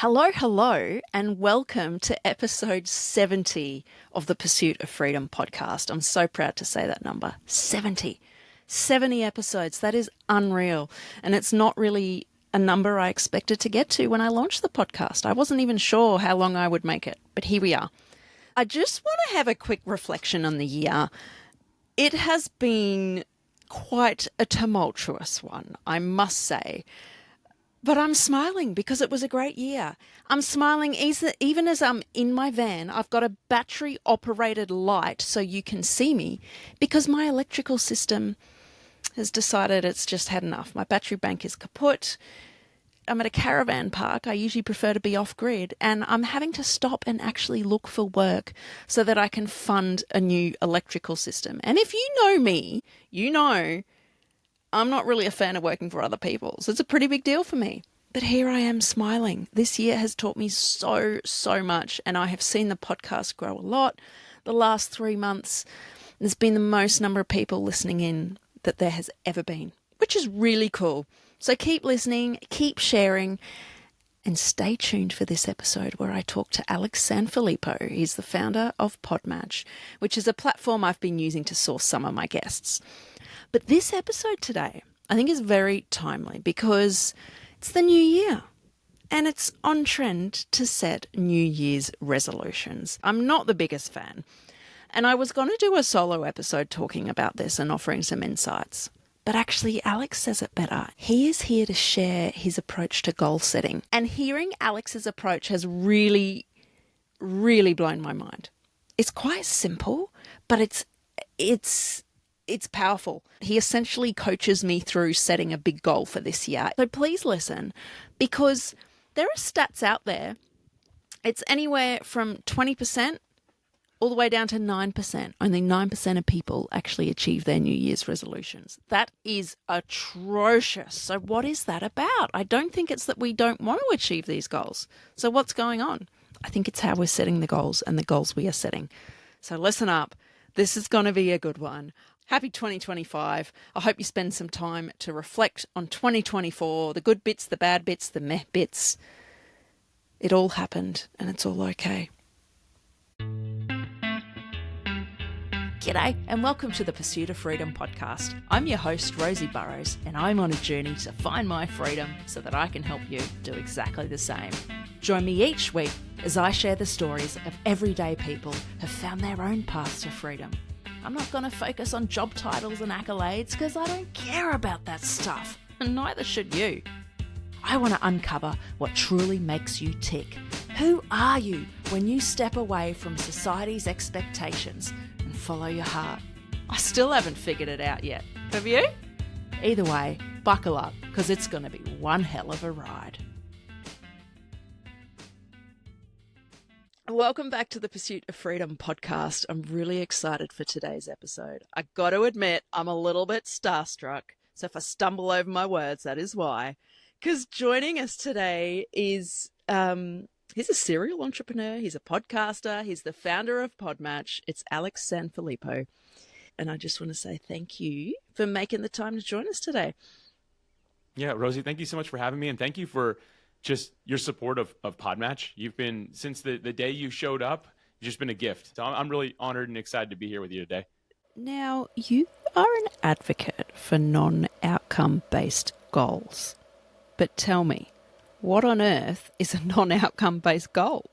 Hello, hello, and welcome to episode 70 of the Pursuit of Freedom podcast. I'm so proud to say that number, 70. 70 episodes, that is unreal. And it's not really a number I expected to get to when I launched the podcast. I wasn't even sure how long I would make it, but here we are. I just want to have a quick reflection on the year. It has been quite a tumultuous one, I must say. But I'm smiling because it was a great year. I'm smiling even as I'm in my van. I've got a battery-operated light so you can see me because my electrical system has decided it's just had enough. My battery bank is kaput. I'm at a caravan park. I usually prefer to be off-grid, and I'm having to stop and actually look for work so that I can fund a new electrical system. And if you know me, you know I'm not really a fan of working for other people, so it's a pretty big deal for me. But here I am smiling. This year has taught me so much, and I have seen the podcast grow a lot. The last 3 months, there's been the most number of people listening in that there has ever been, which is really cool. So keep listening, keep sharing, and stay tuned for this episode where I talk to Alex Sanfilippo. He's the founder of PodMatch, which is a platform I've been using to source some of my guests. But this episode today, I think, is very timely because it's the new year and it's on trend to set New Year's resolutions. I'm not the biggest fan, and I was going to do a solo episode talking about this and offering some insights. But actually, Alex says it better. He is here to share his approach to goal setting. And hearing Alex's approach has really blown my mind. It's quite simple, but it's powerful. He essentially coaches me through setting a big goal for this year. So please listen, because there are stats out there. It's anywhere from 20% all the way down to 9%. Only 9% of people actually achieve their New Year's resolutions. That is atrocious. So what is that about? I don't think it's that we don't want to achieve these goals. So what's going on? I think it's how we're setting the goals and the goals we are setting. So listen up. This is going to be a good one. Happy 2025. I hope you spend some time to reflect on 2024, the good bits, the bad bits, the meh bits. It all happened and it's all okay. G'day and welcome to the Pursuit of Freedom podcast. I'm your host, Rosie Burrows, and I'm on a journey to find my freedom so that I can help you do exactly the same. Join me each week as I share the stories of everyday people who have found their own paths to freedom. I'm not going to focus on job titles and accolades because I don't care about that stuff, and neither should you. I want to uncover what truly makes you tick. Who are you when you step away from society's expectations and follow your heart? I still haven't figured it out yet. Have you? Either way, buckle up because it's going to be one hell of a ride. Welcome back to the Pursuit of Freedom podcast. I'm really excited for today's episode. I got to admit, I'm a little bit starstruck. So if I stumble over my words, that is why. Because joining us today is, he's a serial entrepreneur. He's a podcaster. He's the founder of PodMatch. It's Alex Sanfilippo. And I just want to say thank you for making the time to join us today. Yeah, Rosie, thank you so much for having me. And thank you for just your support of PodMatch. You've been, since the day you showed up, you've just been a gift. So I'm really honored and excited to be here with you today. Now, you are an advocate for non-outcome based goals. But tell me, what on earth is a non-outcome based goal?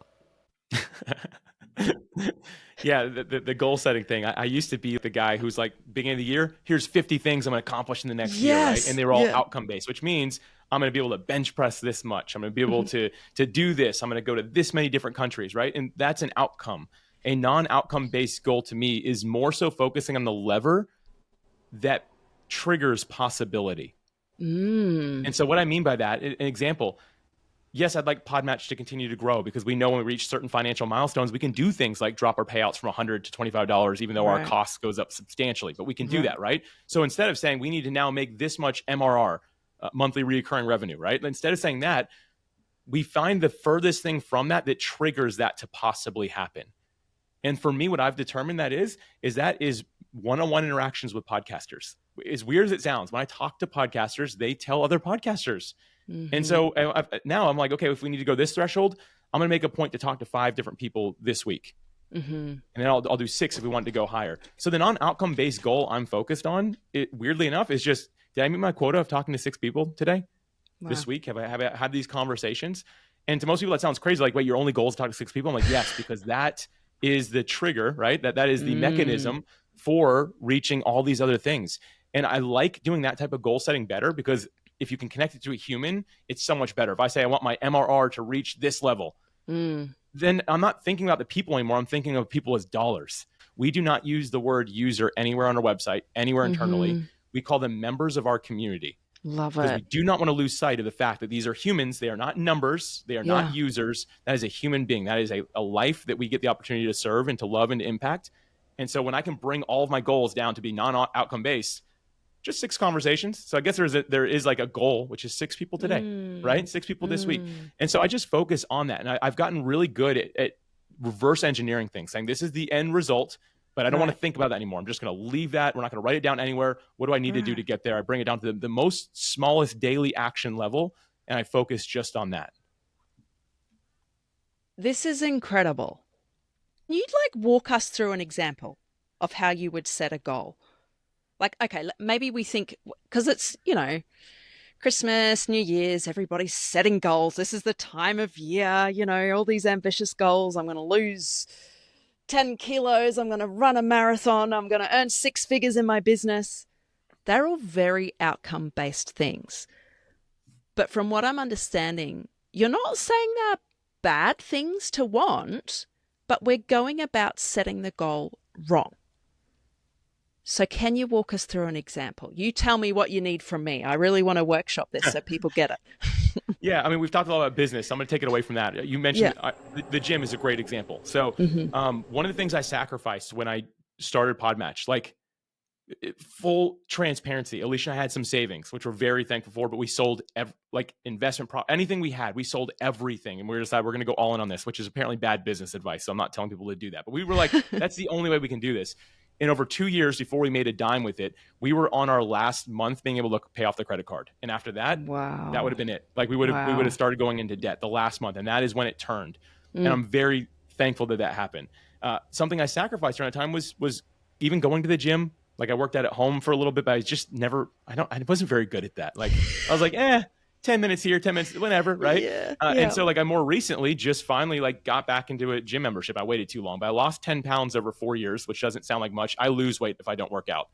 Yeah, the goal setting thing. I used to be the guy who's like, beginning of the year, here's 50 things I'm going to accomplish in the next year, right? And they were all outcome based, which means I'm going to be able to bench press this much. I'm going to be able to do this. I'm going to go to this many different countries, right? And that's an outcome. A non-outcome based goal to me is more so focusing on the lever that triggers possibility. And so what I mean by that, an example, yes, I'd like PodMatch to continue to grow because we know when we reach certain financial milestones, we can do things like drop our payouts from $100 to $25, even though our cost goes up substantially, but we can do that, right? So instead of saying we need to now make this much MRR, monthly recurring revenue, right? Instead of saying that, we find the furthest thing from that triggers that to possibly happen. And for me, what I've determined that is one-on-one interactions with podcasters. As weird as it sounds, when I talk to podcasters, they tell other podcasters, And so now I'm like, okay, if we need to go this threshold, I'm going to make a point to talk to 5 different people this week. And then I'll do 6 if we want to go higher. So the non-outcome based goal I'm focused on, it weirdly enough, is just, did I meet my quota of talking to 6 people today? Wow. This week? Have I had these conversations? And to most people, that sounds crazy. Like, wait, your only goal is to talk to 6 people? I'm like, yes, because that is the trigger, right? That is the mechanism for reaching all these other things. And I like doing that type of goal setting better, because if you can connect it to a human, it's so much better. If I say I want my MRR to reach this level, then I'm not thinking about the people anymore. I'm thinking of people as dollars. We do not use the word user anywhere on our website, anywhere internally. We call them members of our community. Love it. Because we do not want to lose sight of the fact that these are humans. They are not numbers. They are not users. That is a human being. That is a life that we get the opportunity to serve and to love and to impact. And so when I can bring all of my goals down to be non-outcome based, just 6 conversations. So I guess there is like a goal, which is 6 people today, right? 6 people this week. And so I just focus on that. And I've gotten really good at reverse engineering things, saying this is the end result, but I don't want to think about that anymore. I'm just going to leave that. We're not going to write it down anywhere. What do I need to do to get there? I bring it down to the most smallest daily action level, and I focus just on that. This is incredible. You'd like walk us through an example of how you would set a goal. Like, okay, maybe we think, because it's, Christmas, New Year's, everybody's setting goals. This is the time of year, all these ambitious goals. I'm going to lose 10 kilos. I'm going to run a marathon. I'm going to earn 6 figures in my business. They're all very outcome-based things. But from what I'm understanding, you're not saying they're bad things to want, but we're going about setting the goal wrong. So can you walk us through an example? You tell me what you need from me. I really want to workshop this so people get it. Yeah, I mean, we've talked a lot about business. So I'm going to take it away from that. You mentioned the gym is a great example. So one of the things I sacrificed when I started PodMatch, like full transparency, Alicia and I had some savings, which we're very thankful for, but we sold anything we had, we sold everything. And we decided we're going to go all in on this, which is apparently bad business advice. So I'm not telling people to do that, but we were like, that's the only way we can do this. And over 2 years before we made a dime with it, we were on our last month being able to pay off the credit card. And after that, that would have been it. Like we would have started going into debt the last month. And that is when it turned. And I'm very thankful that happened. Something I sacrificed during that time was even going to the gym. Like I worked out at home for a little bit, but I just I wasn't very good at that. Like I was like, 10 minutes here, 10 minutes, whenever, right? And so like I more recently just finally like got back into a gym membership. I waited too long, but I lost 10 pounds over 4 years, which doesn't sound like much. I lose weight if I don't work out.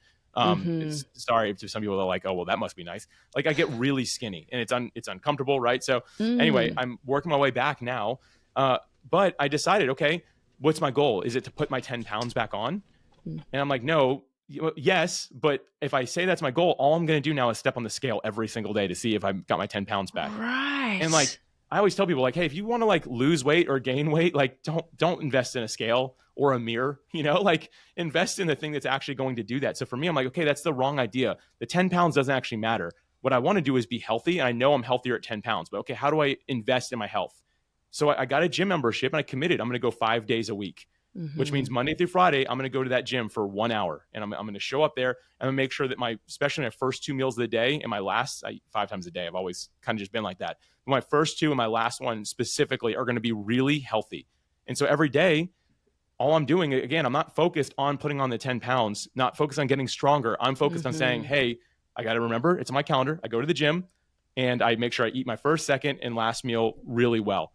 Sorry to some people that are like, oh, well, that must be nice. Like I get really skinny and it's uncomfortable, right? So anyway, I'm working my way back now. But I decided, okay, what's my goal? Is it to put my 10 pounds back on? And I'm like, no. Yes, but if I say that's my goal, all I'm going to do now is step on the scale every single day to see if I've got my 10 pounds back. Right. And like, I always tell people like, hey, if you want to like lose weight or gain weight, like don't invest in a scale or a mirror, like invest in the thing that's actually going to do that. So for me, I'm like, okay, that's the wrong idea. The 10 pounds doesn't actually matter. What I want to do is be healthy. And I know I'm healthier at 10 pounds, but okay, how do I invest in my health? So I got a gym membership and I committed, I'm going to go 5 days a week. Which means Monday through Friday, I'm going to go to that gym for 1 hour and I'm going to show up there. I'm going to make sure that especially my first 2 meals of the day and my last, I eat 5 times a day. I've always kind of just been like that. But my first 2 and my last one specifically are going to be really healthy. And so every day, all I'm doing, again, I'm not focused on putting on the 10 pounds, not focused on getting stronger. I'm focused on saying, hey, I got to remember it's on my calendar. I go to the gym and I make sure I eat my first, second, and last meal really well.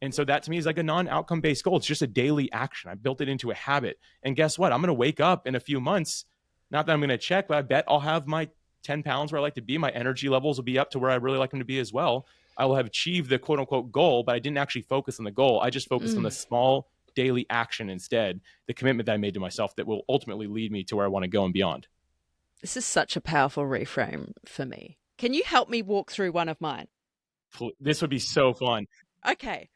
And so that to me is like a non-outcome based goal. It's just a daily action. I built it into a habit. And guess what? I'm going to wake up in a few months. Not that I'm going to check, but I bet I'll have my 10 pounds where I like to be. My energy levels will be up to where I really like them to be as well. I will have achieved the quote unquote goal, but I didn't actually focus on the goal. I just focused on the small daily action instead, the commitment that I made to myself that will ultimately lead me to where I want to go and beyond. This is such a powerful reframe for me. Can you help me walk through one of mine? This would be so fun. Okay.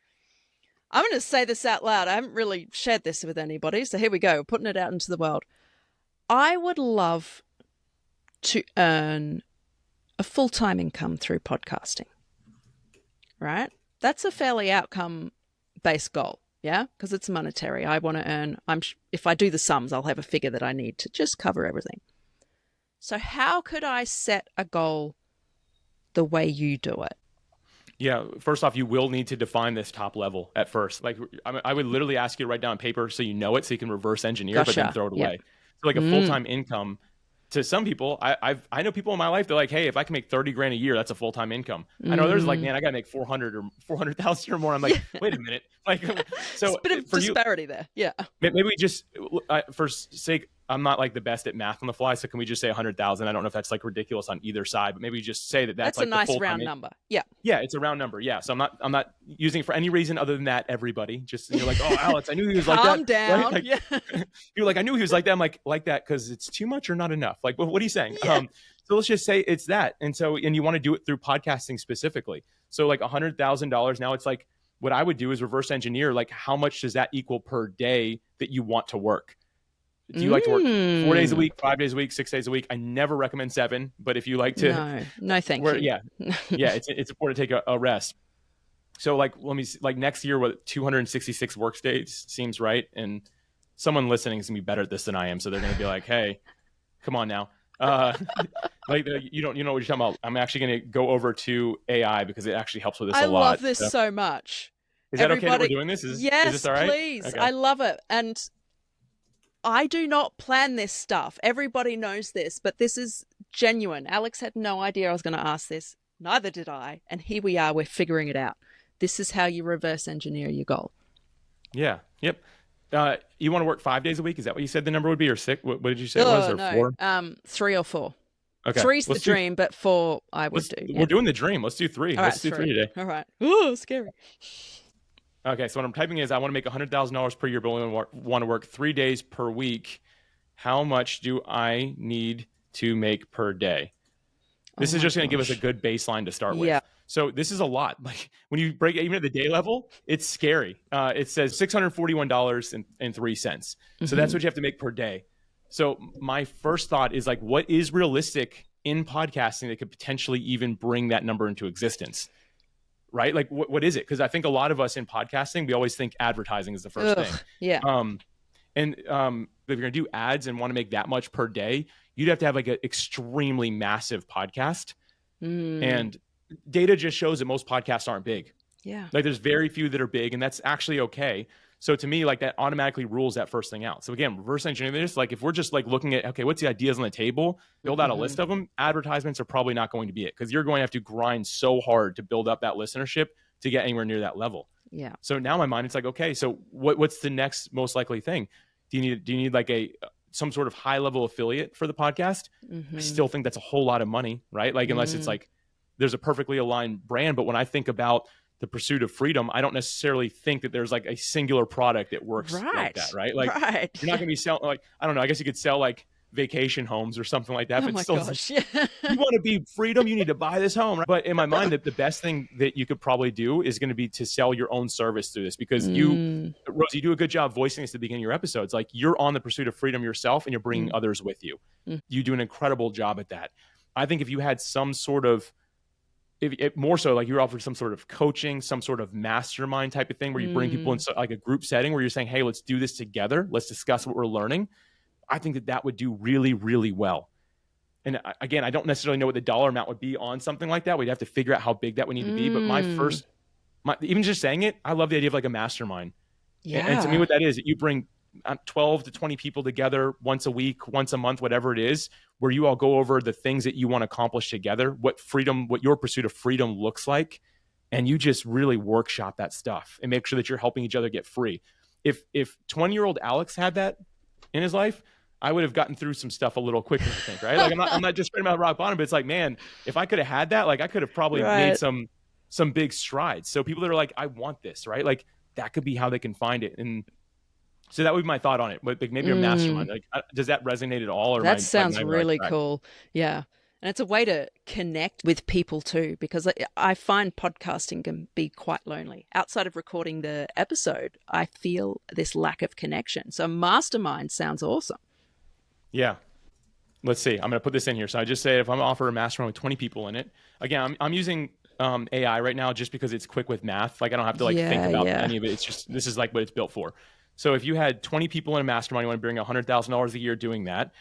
I'm going to say this out loud. I haven't really shared this with anybody, so here we go. We're putting it out into the world. I would love to earn a full-time income through podcasting, right? That's a fairly outcome-based goal, yeah? Because it's monetary. I want to earn, if I do the sums, I'll have a figure that I need to just cover everything. So how could I set a goal the way you do it? Yeah, first off, you will need to define this top level at first. Like, I would literally ask you to write down on paper so you know it, so you can reverse engineer, but then Gotcha. throw it Yep. away. So like a full-time income to some people, I know people in my life, they're like, hey, if I can make 30 grand a year, that's a full-time income. I know there's like, man, I gotta make 400 or 400,000 or more. I'm like, Yeah. wait a minute. Like, It's so a bit of for you, disparity there. Yeah. maybe we just, for sake, I'm not like the best at math on the fly, so can we just say 100,000? I don't know if that's like ridiculous on either side, but maybe we just say that that's That's a like the nice full-time round number. Yeah. Yeah, it's a round number. Yeah, so I'm not using it for any reason other than that. Everybody, just you're like, oh, Alex, I knew he was like that. Calm down. Right? Like, Yeah. you're like, I knew he was like that. I'm like that because it's too much or not enough. Like, what are you saying? Yeah. So let's just say it's that, and you want to do it through podcasting specifically. So like $100,000 now, it's like what I would do is reverse engineer. Like, how much does that equal per day that you want to work? Do you like to work 4 days a week, 5 days a week, 6 days a week? I never recommend 7, but if you like to, no, thank you. Yeah, it's important to take a rest. So like, let me see, like next year, what 266 work days seems right, and someone listening is gonna be better at this than I am, so they're gonna be like, hey, come on now. Like you know what you're talking about. I'm actually gonna go over to AI because it actually helps with this a lot. I love this so much. Is that okay that we're doing this? Yes, is this all right? Please. Okay. I love it. And I do not plan this stuff. Everybody knows this, but this is genuine. Alex had no idea I was going to ask this. Neither did I. And here we are. We're figuring it out. This is how you reverse engineer your goal. Yeah. Yep. You want to work 5 days a week? Is that what you said the number would be, or 6? What did you say it was, or no. 4? 3 or 4. Okay. 3's the dream, but 4 I would do. Yeah. We're doing the dream. Let's do 3. Let's do 3 today. All right. Ooh, scary. Okay, so what I'm typing is I want to make $100,000 per year, but only want to work 3 days per week. How much do I need to make per day? This is just going to give us a good baseline to start with. Yeah. So this is a lot. Like when you break it even at the day level, it's scary. It says $641.03. So that's what you have to make per day. So my first thought is like, what is realistic in podcasting that could potentially even bring that number into existence? Right? Like what is it? Because I think a lot of us in podcasting, we always think advertising is the first thing. Yeah. If you're going to do ads and want to make that much per day, you'd have to have like an extremely massive podcast. And data just shows that most podcasts aren't big. Yeah. Like there's very few that are big, and that's actually okay. So to me, like that automatically rules that first thing out. So again, reverse engineering this, like if we're just like looking at, okay, what's the ideas on the table, build out a list of them, advertisements are probably not going to be it, because you're going to have to grind so hard to build up that listenership to get anywhere near that level. Yeah. So now in my mind, it's like, okay, so what's the next most likely thing? Do you need like some sort of high level affiliate for the podcast? I still think that's a whole lot of money, right? Like unless it's like there's a perfectly aligned brand. But when I think about the pursuit of freedom, I don't necessarily think that there's like a singular product that works like that, right? Like you're not going to be selling, like, I don't know, I guess you could sell like vacation homes or something like that. Oh but my still, gosh. like, you want to be freedom, you need to buy this home. Right? But in my mind, that the best thing that you could probably do is going to be to sell your own service through this, because you, Rose, you do a good job voicing this at the beginning of your episodes. Like you're on the pursuit of freedom yourself, and you're bringing others with you. You do an incredible job at that. I think if you had some sort of, more so like you're offered some sort of coaching, some sort of mastermind type of thing where you bring people in like a group setting where you're saying, hey, let's do this together. Let's discuss what we're learning. I think that would do really, really well. And again, I don't necessarily know what the dollar amount would be on something like that. We'd have to figure out how big that would need to be. But even just saying it, I love the idea of like a mastermind. Yeah. And to me, what that is, you bring 12 to 20 people together once a week, once a month, whatever it is, where you all go over the things that you want to accomplish together, what your pursuit of freedom looks like. And you just really workshop that stuff and make sure that you're helping each other get free. If 20-year-old Alex had that in his life, I would have gotten through some stuff a little quicker, I think, right? Like I'm not just spreading out rock bottom, but it's like, man, if I could have had that, like I could have probably made some big strides. So people that are like, I want this, right? Like that could be how they can find it. And so that would be my thought on it. But like maybe a mastermind, like does that resonate at all? Or that sounds really cool. Yeah. And it's a way to connect with people too, because I find podcasting can be quite lonely. Outside of recording the episode, I feel this lack of connection. So mastermind sounds awesome. Yeah. Let's see. I'm going to put this in here. So I just say if I'm offer a mastermind with 20 people in it, again, I'm using AI right now just because it's quick with math. Like I don't have to think about any of it. It's just, this is like what it's built for. So if you had 20 people in a mastermind, you want to bring $100,000 a year doing that,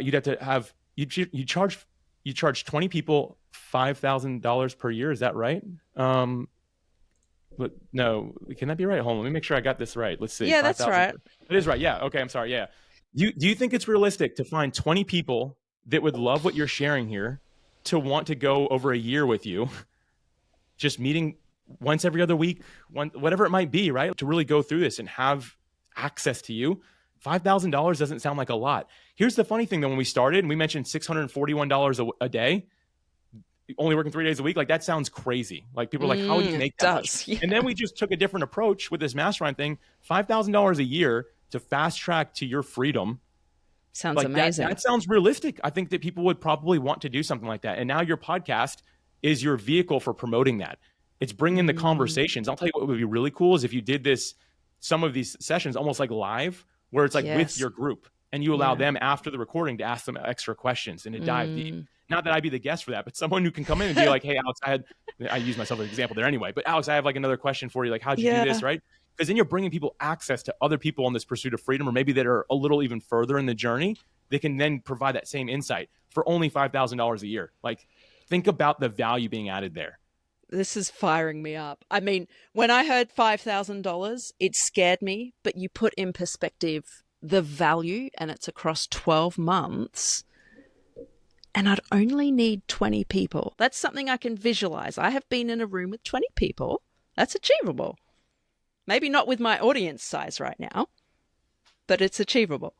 you'd have to have, you charge 20 people $5,000 per year. Is that right? But no, can that be right? Hold on, let me make sure I got this right. Let's see. Yeah, that's 5,000. right. It is right. Yeah. Okay. I'm sorry. Yeah. Do you think it's realistic to find 20 people that would love what you're sharing here, to want to go over a year with you, just meeting once every other week, whatever it might be, right? To really go through this and have access to you? $5,000 doesn't sound like a lot. Here's the funny thing though, when we started and we mentioned $641 a day, only working 3 days a week, like that sounds crazy. Like people are like, how would you make that much? Yeah. And then we just took a different approach with this mastermind thing. $5,000 a year to fast track to your freedom. Sounds like amazing. That sounds realistic. I think that people would probably want to do something like that. And now your podcast is your vehicle for promoting that. It's bringing the conversations. I'll tell you what would be really cool is if you did this, some of these sessions almost like live, where it's like with your group, and you allow them after the recording to ask them extra questions and to dive deep. Not that I'd be the guest for that, but someone who can come in and be like, hey, Alex, I use myself as an example there anyway, but Alex, I have like another question for you. Like, how'd you do this, right? Because then you're bringing people access to other people on this pursuit of freedom, or maybe that are a little even further in the journey. They can then provide that same insight for only $5,000 a year. Like, think about the value being added there. This is firing me up. I mean, when I heard $5,000, it scared me, but you put in perspective the value, and it's across 12 months, and I'd only need 20 people. That's something I can visualize. I have been in a room with 20 people. That's achievable. Maybe not with my audience size right now, but it's achievable.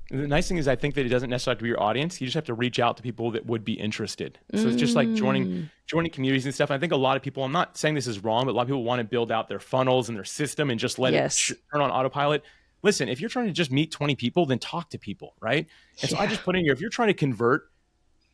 The nice thing is I think that it doesn't necessarily have to be your audience. You just have to reach out to people that would be interested. So it's just like joining communities and stuff. And I think a lot of people, I'm not saying this is wrong, but a lot of people want to build out their funnels and their system and just let it turn on autopilot. Listen, if you're trying to just meet 20 people, then talk to people, right? And so I just put in here, if you're trying to convert,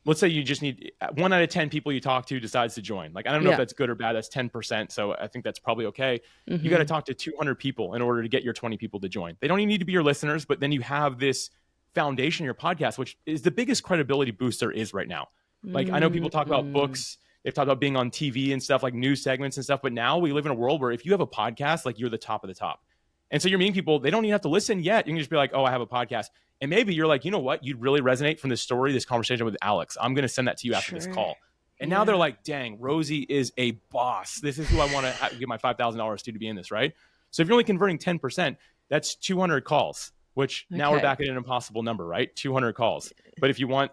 let's say you just need 1 out of 10 people you talk to decides to join. Like, I don't know if that's good or bad. That's 10%. So I think that's probably okay. You got to talk to 200 people in order to get your 20 people to join. They don't even need to be your listeners, but then you have this foundation in your podcast, which is the biggest credibility boost there is right now. Like, I know people talk about books. They've talked about being on TV and stuff, like news segments and stuff. But now we live in a world where if you have a podcast, like, you're the top of the top. And so you're meeting people, they don't even have to listen yet. You can just be like, oh, I have a podcast. And maybe you're like, you know what? You'd really resonate from this story, this conversation with Alex. I'm going to send that to you after this call. And now they're like, dang, Rosie is a boss. This is who I want to give my $5,000 to be in this, right? So if you're only converting 10%, that's 200 calls, which now we're back at an impossible number, right? 200 calls. But if you want,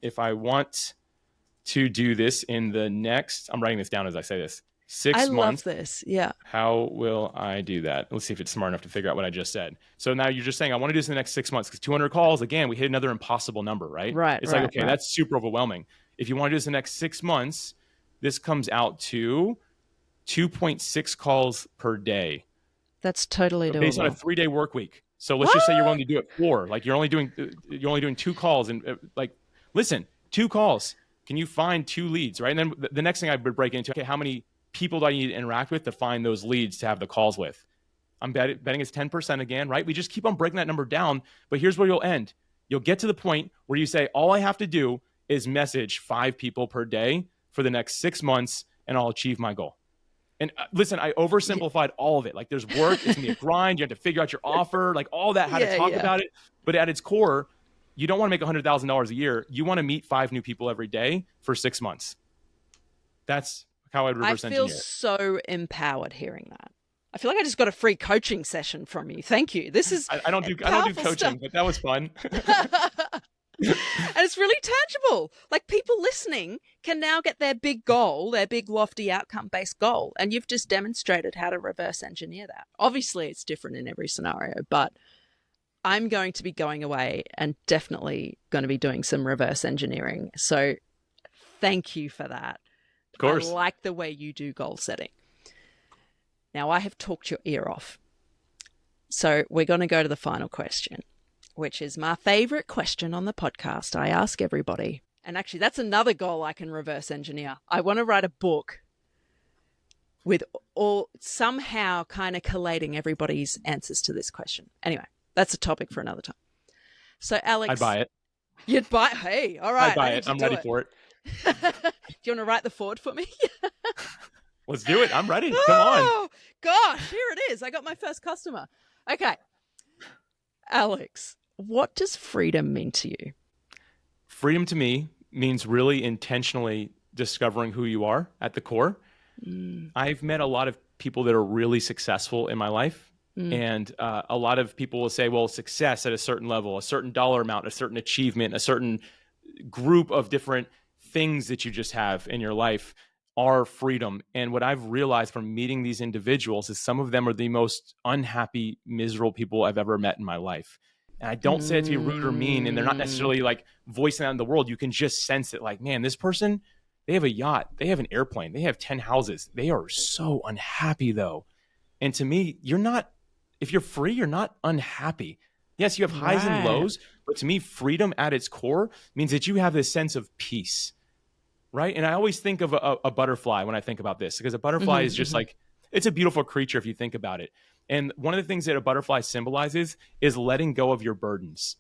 if I want to do this in the next, I'm writing this down as I say this, 6 months. I love this. Yeah. How will I do that? Let's see if it's smart enough to figure out what I just said. So now you're just saying, I want to do this in the next 6 months, because 200 calls, again, we hit another impossible number, right? Right. It's like, okay, that's super overwhelming. If you want to do this in the next 6 months, this comes out to 2.6 calls per day. That's totally doable. Based on a 3-day work week. So let's just say you're willing to do it 4. Like, you're only doing 2 calls, and like, listen, 2 calls. Can you find 2 leads, right? And then the next thing I would break into, okay, how many people do I need to interact with to find those leads to have the calls with? I'm betting it's 10% again, right? We just keep on breaking that number down, but here's where you'll end. You'll get to the point where you say, all I have to do is message 5 people per day for the next 6 months, and I'll achieve my goal. And listen, I oversimplified all of it. Like, there's work, it's gonna be a grind. You have to figure out your offer, like all that, how to talk about it. But at its core, you don't want to make $100,000 a year. You want to meet 5 new people every day for 6 months. That's how I'd reverse engineer. I feel so empowered hearing that. I feel like I just got a free coaching session from you. Thank you. This is I don't do coaching, but that was fun. And it's really tangible. Like, people listening can now get their big goal, their big lofty outcome-based goal, and you've just demonstrated how to reverse engineer that. Obviously, it's different in every scenario, but I'm going to be going away and definitely going to be doing some reverse engineering. So thank you for that. Of course. I like the way you do goal setting. Now, I have talked your ear off. So we're going to go to the final question, which is my favorite question on the podcast. I ask everybody. And actually, that's another goal I can reverse engineer. I want to write a book with all somehow kind of collating everybody's answers to this question. Anyway, that's a topic for another time. So, Alex. I'd buy it. You'd buy it? Hey, all right. I'd buy it. I'm ready for it. Do you want to write the forward for me? Let's do it. I'm ready. Come on. Oh, gosh, here it is. I got my first customer. Okay. Alex, what does freedom mean to you? Freedom to me means really intentionally discovering who you are at the core. I've met a lot of people that are really successful in my life. And a lot of people will say, well, success at a certain level, a certain dollar amount, a certain achievement, a certain group of different things that you just have in your life are freedom. And what I've realized from meeting these individuals is some of them are the most unhappy, miserable people I've ever met in my life. And I don't say it to be rude or mean, and they're not necessarily like voicing that in the world. You can just sense it, like, man, this person, they have a yacht, they have an airplane, they have 10 houses. They are so unhappy though. And to me, if you're free, you're not unhappy. Yes, you have highs and lows, but to me, freedom at its core means that you have this sense of peace, right? And I always think of a butterfly when I think about this, because a butterfly is just like, it's a beautiful creature if you think about it. And one of the things that a butterfly symbolizes is letting go of your burdens.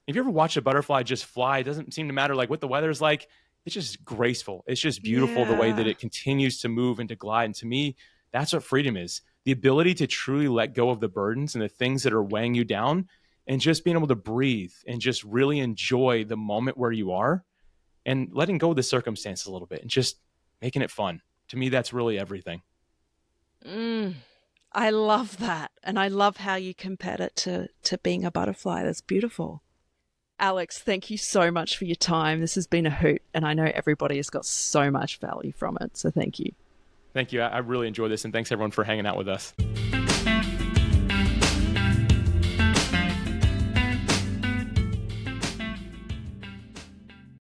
If you ever watch a butterfly just fly, it doesn't seem to matter like what the weather's like. It's just graceful. It's just beautiful the way that it continues to move and to glide. And to me, that's what freedom is. The ability to truly let go of the burdens and the things that are weighing you down, and just being able to breathe and just really enjoy the moment where you are, and letting go of the circumstances a little bit and just making it fun. To me, that's really everything. I love that. And I love how you compared it to being a butterfly. That's beautiful. Alex, thank you so much for your time. This has been a hoot, and I know everybody has got so much value from it. So thank you. Thank you. I really enjoyed this, and thanks everyone for hanging out with us.